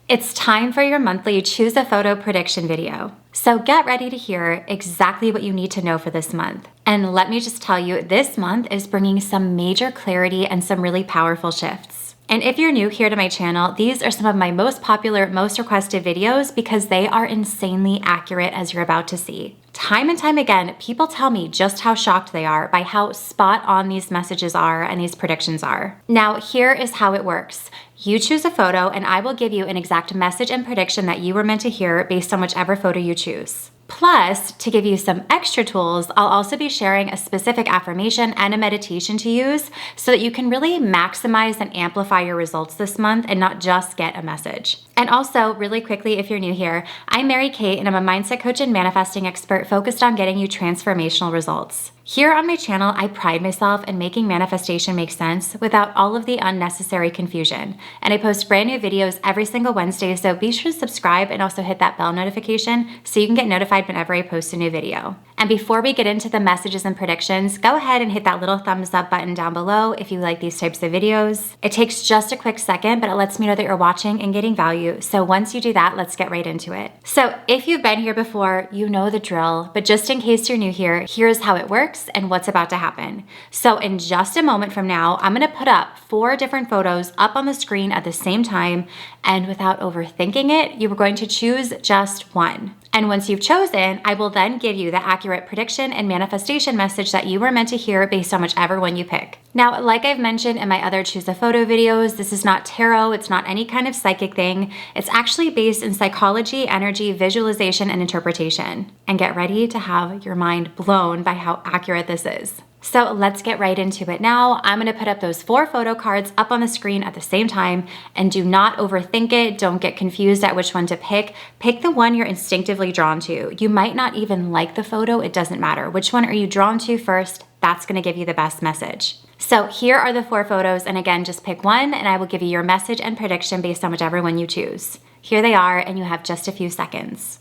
It's time for your monthly Choose a Photo prediction video. So get ready to hear exactly what you need to know for this month. And let me just tell you, this month is bringing some major clarity and some really powerful shifts. And if you're new here to my channel, these are some of my most popular, most requested videos because they are insanely accurate, as you're about to see. Time and time again, people tell me just how shocked they are by how spot on these messages are and these predictions are. Now, here is how it works. You choose a photo and I will give you an exact message and prediction that you were meant to hear based on whichever photo you choose. Plus, to give you some extra tools, I'll also be sharing a specific affirmation and a meditation to use so that you can really maximize and amplify your results this month and not just get a message. And also, really quickly, if you're new here, I'm Mary Kate and I'm a mindset coach and manifesting expert focused on getting you transformational results. Here on my channel, I pride myself in making manifestation make sense without all of the unnecessary confusion. And I post brand new videos every single Wednesday, so be sure to subscribe and also hit that bell notification so you can get notified whenever I post a new video. And before we get into the messages and predictions, go ahead and hit that little thumbs up button down below if you like these types of videos. It takes just a quick second, but it lets me know that you're watching and getting value. So once you do that, let's get right into it. So if you've been here before, you know the drill, but just in case you're new here, here's how it works and what's about to happen. So in just a moment from now, I'm gonna put up 4 different photos up on the screen at the same time, and without overthinking it, you are going to choose just one. And once you've chosen, I will then give you the accurate prediction and manifestation message that you were meant to hear based on whichever one you pick. Now, like I've mentioned in my other Choose a Photo videos, this is not tarot, it's not any kind of psychic thing. It's actually based in psychology, energy, visualization, and interpretation. And get ready to have your mind blown by how accurate this is. So let's get right into it now. I'm gonna put up those 4 photo cards up on the screen at the same time, and do not overthink it. Don't get confused at which one to pick. Pick the one you're instinctively drawn to. You might not even like the photo, it doesn't matter. Which one are you drawn to first? That's gonna give you the best message. So here are the 4 photos, and again, just pick one and I will give you your message and prediction based on whichever one you choose. Here they are, and you have just a few seconds.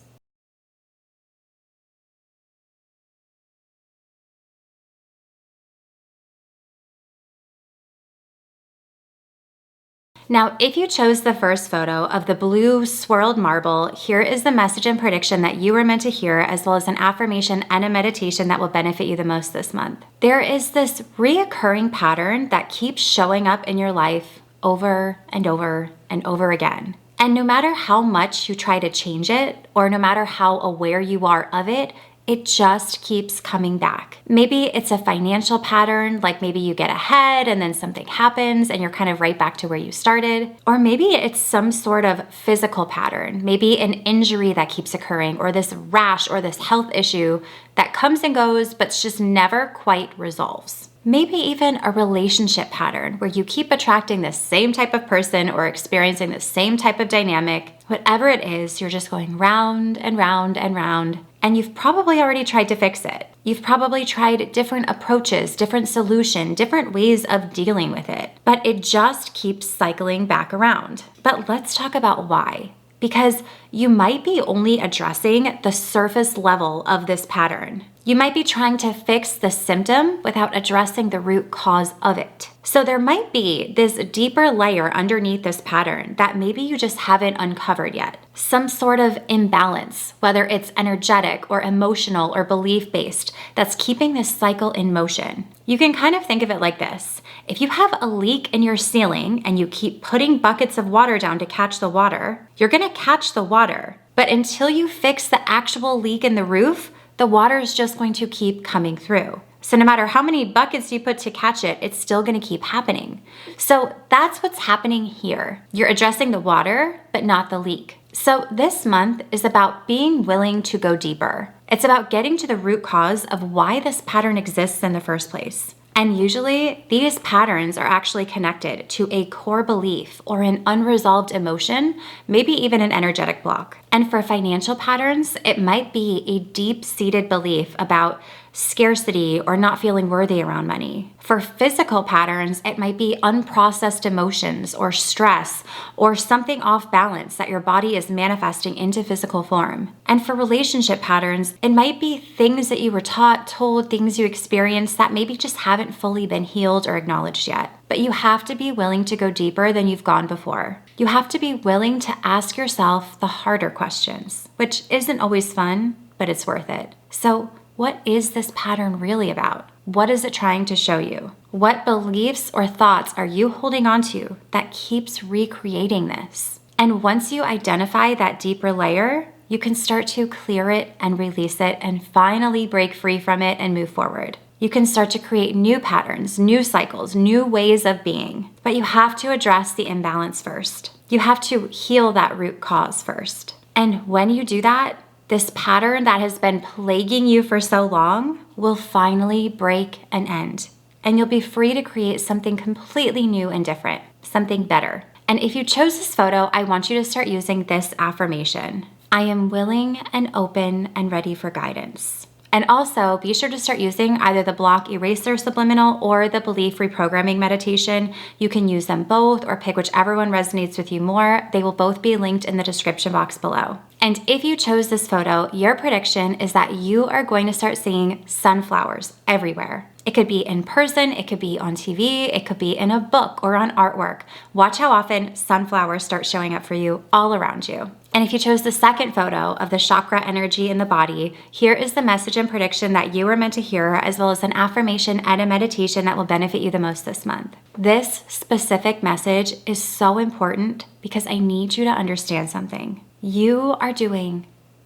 Now, if you chose the first photo of the blue swirled marble, here is the message and prediction that you were meant to hear, as well as an affirmation and a meditation that will benefit you the most this month. There is this reoccurring pattern that keeps showing up in your life over and over and over again. And no matter how much you try to change it, or no matter how aware you are of it, it just keeps coming back. Maybe it's a financial pattern, like maybe you get ahead and then something happens and you're kind of right back to where you started. Or maybe it's some sort of physical pattern, maybe an injury that keeps occurring, or this rash or this health issue that comes and goes but just never quite resolves. Maybe even a relationship pattern where you keep attracting the same type of person or experiencing the same type of dynamic. Whatever it is, you're just going round and round and round, and you've probably already tried to fix it. You've probably tried different approaches, different solutions, different ways of dealing with it, but it just keeps cycling back around. But let's talk about why. Because you might be only addressing the surface level of this pattern. You might be trying to fix the symptom without addressing the root cause of it. So there might be this deeper layer underneath this pattern that maybe you just haven't uncovered yet. Some sort of imbalance, whether it's energetic or emotional or belief-based, that's keeping this cycle in motion. You can kind of think of it like this. If you have a leak in your ceiling and you keep putting buckets of water down to catch the water, you're gonna catch the water. But until you fix the actual leak in the roof, the water is just going to keep coming through. So no matter how many buckets you put to catch it, it's still gonna keep happening. So that's what's happening here. You're addressing the water, but not the leak. So this month is about being willing to go deeper. It's about getting to the root cause of why this pattern exists in the first place. And usually these patterns are actually connected to a core belief or an unresolved emotion, maybe even an energetic block. And for financial patterns, it might be a deep-seated belief about scarcity or not feeling worthy around money. For physical patterns, it might be unprocessed emotions or stress or something off balance that your body is manifesting into physical form. And for relationship patterns, it might be things that you were taught, told, things you experienced that maybe just haven't fully been healed or acknowledged yet. But you have to be willing to go deeper than you've gone before. You have to be willing to ask yourself the harder questions, which isn't always fun, but it's worth it. So, what is this pattern really about? What is it trying to show you? What beliefs or thoughts are you holding on to that keeps recreating this? And once you identify that deeper layer, you can start to clear it and release it and finally break free from it and move forward. You can start to create new patterns, new cycles, new ways of being. But you have to address the imbalance first. You have to heal that root cause first. And when you do that, this pattern that has been plaguing you for so long will finally break and end. And you'll be free to create something completely new and different, something better. And if you chose this photo, I want you to start using this affirmation. I am willing and open and ready for guidance. And also be sure to start using either the block eraser subliminal or the belief reprogramming meditation. You can use them both or pick whichever one resonates with you more. They will both be linked in the description box below. And if you chose this photo, your prediction is that you are going to start seeing sunflowers everywhere. It could be in person, it could be on TV, it could be in a book or on artwork. Watch how often sunflowers start showing up for you all around you. And if you chose the second photo of the chakra energy in the body, here is the message and prediction that you were meant to hear, as well as an affirmation and a meditation that will benefit you the most this month. This specific message is so important because I need you to understand something. You are doing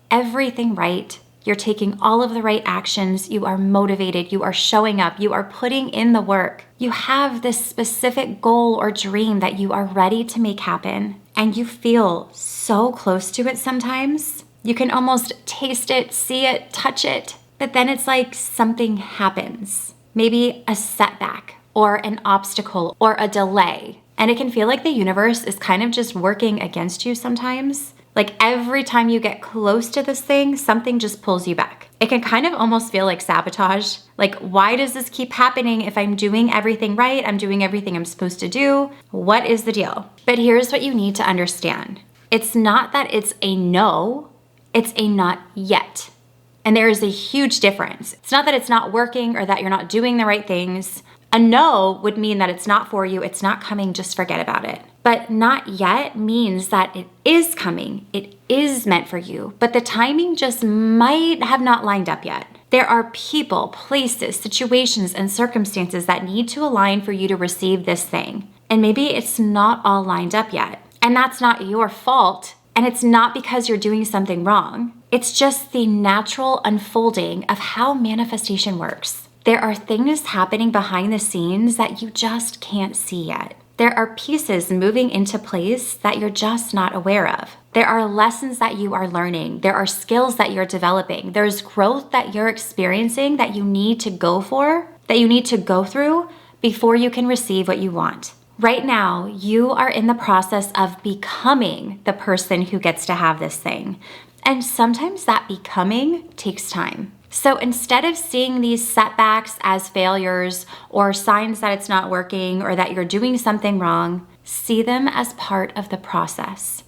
everything right. You're taking all of the right actions. You are motivated. You are showing up. You are putting in the work. You have this specific goal or dream that you are ready to make happen. And you feel so close to it sometimes. You can almost taste it, see it, touch it. But then it's like something happens. Maybe a setback or an obstacle or a delay. And it can feel like the universe is kind of just working against you sometimes. Like every time you get close to this thing, something just pulls you back. It can kind of almost feel like sabotage. Like, why does this keep happening if I'm doing everything right? I'm doing everything I'm supposed to do. What is the deal? But here's what you need to understand. It's not that it's a no, it's a not yet. And there is a huge difference. It's not that it's not working or that you're not doing the right things. A no would mean that it's not for you, it's not coming, just forget about it. But not yet means that it is coming, it is meant for you, but the timing just might have not lined up yet. There are people, places, situations, and circumstances that need to align for you to receive this thing. And maybe it's not all lined up yet. And that's not your fault. And it's not because you're doing something wrong. It's just the natural unfolding of how manifestation works. There are things happening behind the scenes that you just can't see yet. There are pieces moving into place that you're just not aware of. There are lessons that you are learning. There are skills that you're developing. There's growth that you're experiencing that you need to go for, that you need to go through before you can receive what you want. Right now, you are in the process of becoming the person who gets to have this thing. And sometimes that becoming takes time. So instead of seeing these setbacks as failures or signs that it's not working or that you're doing something wrong, see them as part of the process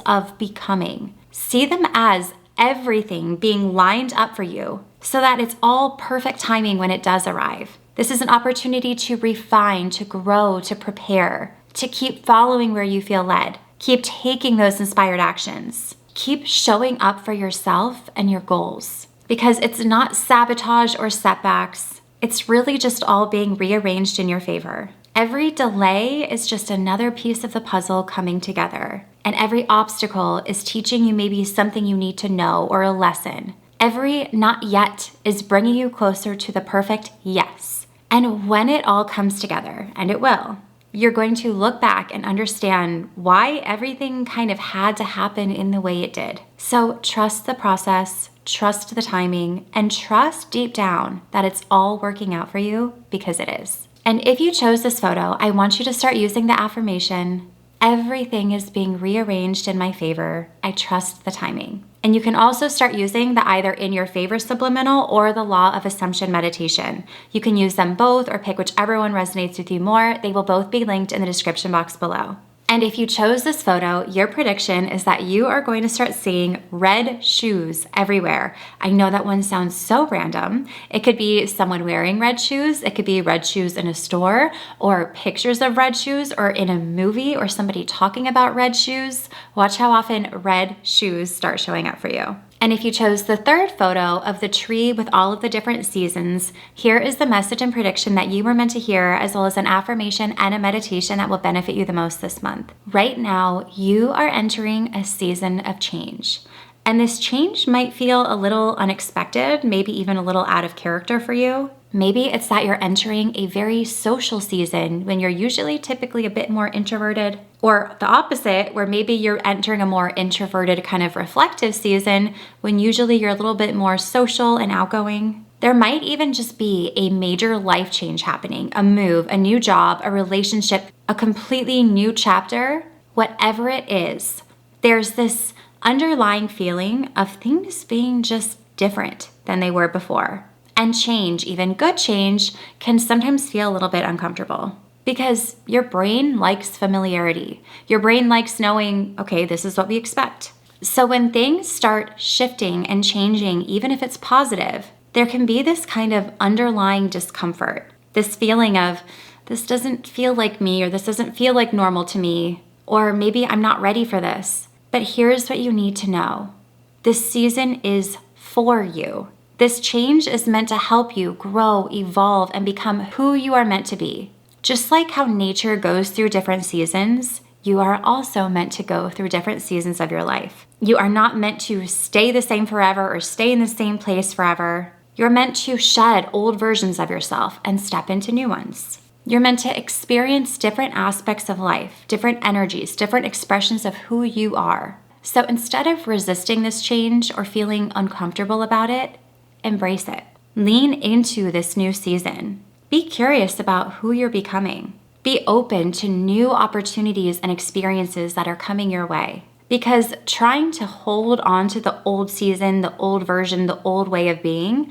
of becoming. See them as everything being lined up for you so that it's all perfect timing when it does arrive. This is an opportunity to refine, to grow, to prepare, to keep following where you feel led. Keep taking those inspired actions. Keep showing up for yourself and your goals. Because it's not sabotage or setbacks. It's really just all being rearranged in your favor. Every delay is just another piece of the puzzle coming together. And every obstacle is teaching you maybe something you need to know or a lesson. Every not yet is bringing you closer to the perfect yes. And when it all comes together, and it will, you're going to look back and understand why everything kind of had to happen in the way it did. So trust the process, trust the timing, and trust deep down that it's all working out for you because it is. And if you chose this photo, I want you to start using the affirmation, everything is being rearranged in my favor. I trust the timing. And you can also start using the either in your favor subliminal or the law of assumption meditation. You can use them both or pick whichever one resonates with you more. They will both be linked in the description box below. And if you chose this photo, your prediction is that you are going to start seeing red shoes everywhere. I know that one sounds so random. It could be someone wearing red shoes. It could be red shoes in a store, or pictures of red shoes, or in a movie, or somebody talking about red shoes. Watch how often red shoes start showing up for you. And if you chose the third photo of the tree with all of the different seasons, here is the message and prediction that you were meant to hear, as well as an affirmation and a meditation that will benefit you the most this month. Right now, you are entering a season of change. And this change might feel a little unexpected, maybe even a little out of character for you. Maybe it's that you're entering a very social season when you're usually typically a bit more introverted, or the opposite, where maybe you're entering a more introverted kind of reflective season when usually you're a little bit more social and outgoing. There might even just be a major life change happening, a move, a new job, a relationship, a completely new chapter. Whatever it is, there's this underlying feeling of things being just different than they were before. And change, even good change, can sometimes feel a little bit uncomfortable because your brain likes familiarity. Your brain likes knowing, okay, this is what we expect. So when things start shifting and changing, even if it's positive, there can be this kind of underlying discomfort, this feeling of, this doesn't feel like me, or this doesn't feel like normal to me, or maybe I'm not ready for this. But here's what you need to know. This season is for you. This change is meant to help you grow, evolve, and become who you are meant to be. Just like how nature goes through different seasons, you are also meant to go through different seasons of your life. You are not meant to stay the same forever or stay in the same place forever. You're meant to shed old versions of yourself and step into new ones. You're meant to experience different aspects of life, different energies, different expressions of who you are. So instead of resisting this change or feeling uncomfortable about it, embrace it. Lean into this new season. Be curious about who you're becoming. Be open to new opportunities and experiences that are coming your way. Because trying to hold on to the old season, the old version, the old way of being,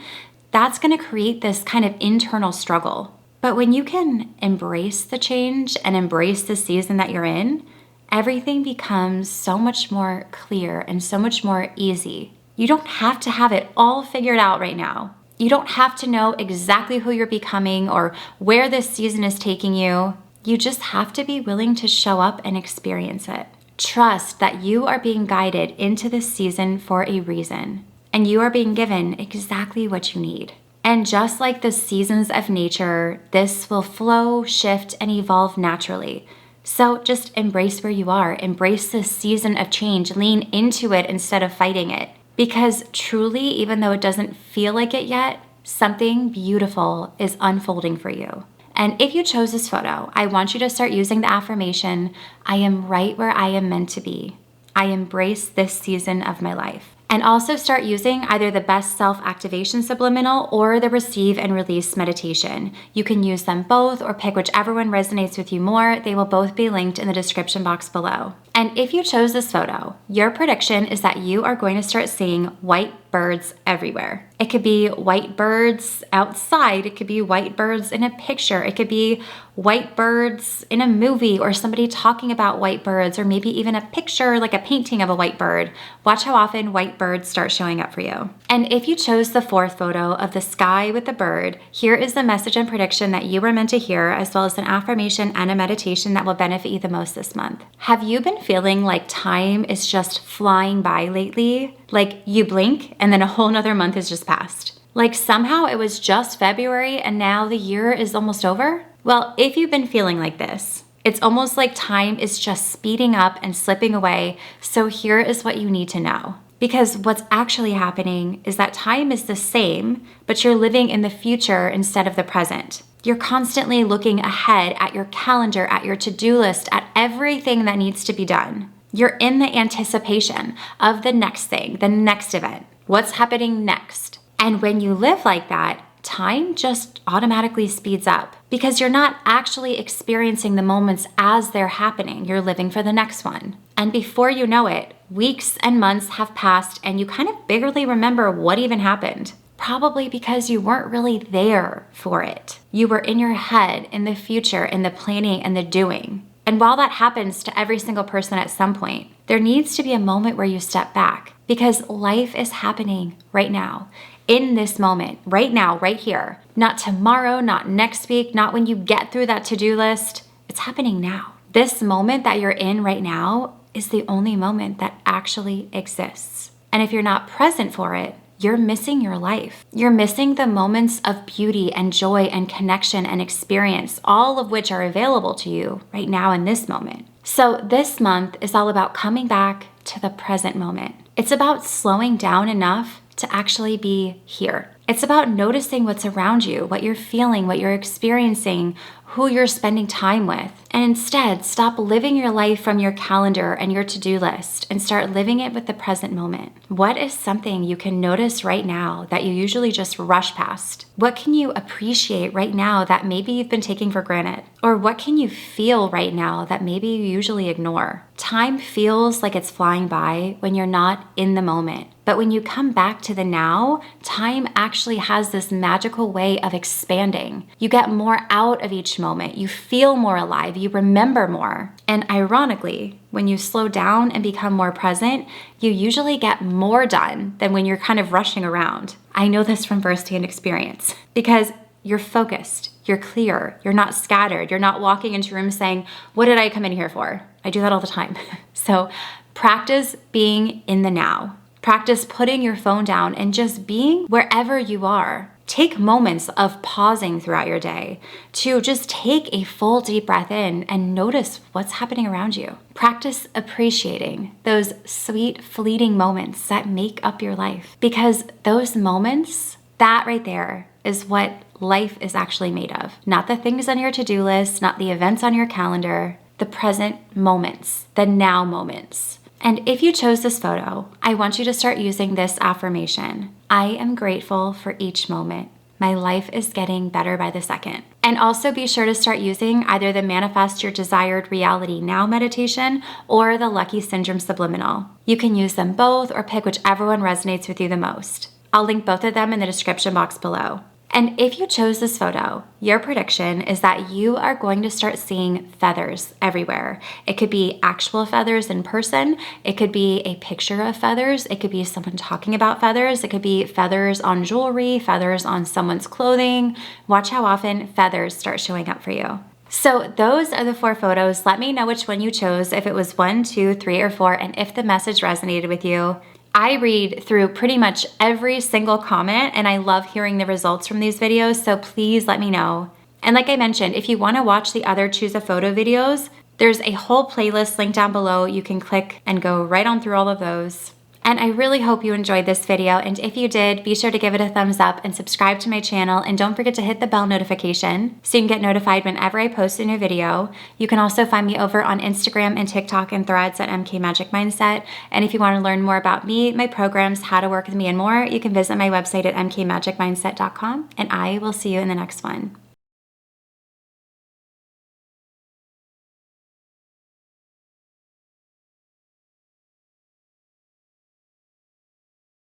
that's going to create this kind of internal struggle. But when you can embrace the change and embrace the season that you're in, everything becomes so much more clear and so much more easy. You don't have to have it all figured out right now. You don't have to know exactly who you're becoming or where this season is taking you. You just have to be willing to show up and experience it. Trust that you are being guided into this season for a reason, and you are being given exactly what you need. And just like the seasons of nature, this will flow, shift, and evolve naturally. So just embrace where you are. Embrace this season of change. Lean into it instead of fighting it. Because truly, even though it doesn't feel like it yet, something beautiful is unfolding for you. And if you chose this photo, I want you to start using the affirmation, I am right where I am meant to be. I embrace this season of my life. And also start using either the Best Self-Activation Subliminal or the Receive and Release Meditation. You can use them both or pick whichever one resonates with you more. They will both be linked in the description box below. And if you chose this photo, your prediction is that you are going to start seeing white birds everywhere. It could be white birds outside. It could be white birds in a picture. It could be white birds in a movie or somebody talking about white birds, or maybe even a picture, like a painting of a white bird. Watch how often white birds start showing up for you. And if you chose the fourth photo of the sky with the bird, here is the message and prediction that you were meant to hear, as well as an affirmation and a meditation that will benefit you the most this month. Have you been feeling like time is just flying by lately? Like you blink and then a whole nother month has just passed. Like somehow it was just February and now the year is almost over? Well, if you've been feeling like this, it's almost like time is just speeding up and slipping away. So here is what you need to know. Because what's actually happening is that time is the same, but you're living in the future instead of the present. You're constantly looking ahead at your calendar, at your to-do list, at everything that needs to be done. You're in the anticipation of the next thing, the next event, what's happening next. And when you live like that, time just automatically speeds up because you're not actually experiencing the moments as they're happening. You're living for the next one. And before you know it, weeks and months have passed and you kind of barely remember what even happened. Probably because you weren't really there for it. You were in your head, in the future, in the planning and the doing. And while that happens to every single person at some point, there needs to be a moment where you step back because life is happening right now, in this moment, right now, right here. Not tomorrow, not next week, not when you get through that to-do list. It's happening now. This moment that you're in right now is the only moment that actually exists. And if you're not present for it, you're missing your life. You're missing the moments of beauty and joy and connection and experience, all of which are available to you right now in this moment. So this month is all about coming back to the present moment. It's about slowing down enough to actually be here. It's about noticing what's around you, what you're feeling, what you're experiencing, who you're spending time with. And instead, stop living your life from your calendar and your to-do list and start living it with the present moment. What is something you can notice right now that you usually just rush past? What can you appreciate right now that maybe you've been taking for granted? Or what can you feel right now that maybe you usually ignore? Time feels like it's flying by when you're not in the moment. But when you come back to the now, time actually has this magical way of expanding. You get more out of each moment. You feel more alive. You remember more. And ironically, when you slow down and become more present, you usually get more done than when you're kind of rushing around. I know this from firsthand experience because you're focused, you're clear, you're not scattered, you're not walking into rooms saying, what did I come in here for? I do that all the time. So practice being in the now. Practice putting your phone down and just being wherever you are. Take moments of pausing throughout your day to just take a full deep breath in and notice what's happening around you. Practice appreciating those sweet, fleeting moments that make up your life because those moments, that right there is what life is actually made of. Not the things on your to-do list, not the events on your calendar, the present moments, the now moments. And if you chose this photo, I want you to start using this affirmation. I am grateful for each moment. My life is getting better by the second. And also be sure to start using either the Manifest Your Desired Reality Now meditation or the Lucky Syndrome Subliminal. You can use them both or pick whichever one resonates with you the most. I'll link both of them in the description box below. And if you chose this photo, your prediction is that you are going to start seeing feathers everywhere. It could be actual feathers in person. It could be a picture of feathers. It could be someone talking about feathers. It could be feathers on jewelry, feathers on someone's clothing. Watch how often feathers start showing up for you. So those are the 4 photos. Let me know which one you chose, if it was 1, 2, 3, or 4, and if the message resonated with you. I read through pretty much every single comment and I love hearing the results from these videos, so please let me know. And like I mentioned, if you want to watch the other Choose a Photo videos, there's a whole playlist linked down below. You can click and go right on through all of those. And I really hope you enjoyed this video, and if you did, be sure to give it a thumbs up and subscribe to my channel, and don't forget to hit the bell notification so you can get notified whenever I post a new video. You can also find me over on Instagram and TikTok and Threads at MK Magic Mindset, and if you want to learn more about me, my programs, how to work with me, and more, you can visit my website at mkmagicmindset.com, and I will see you in the next one.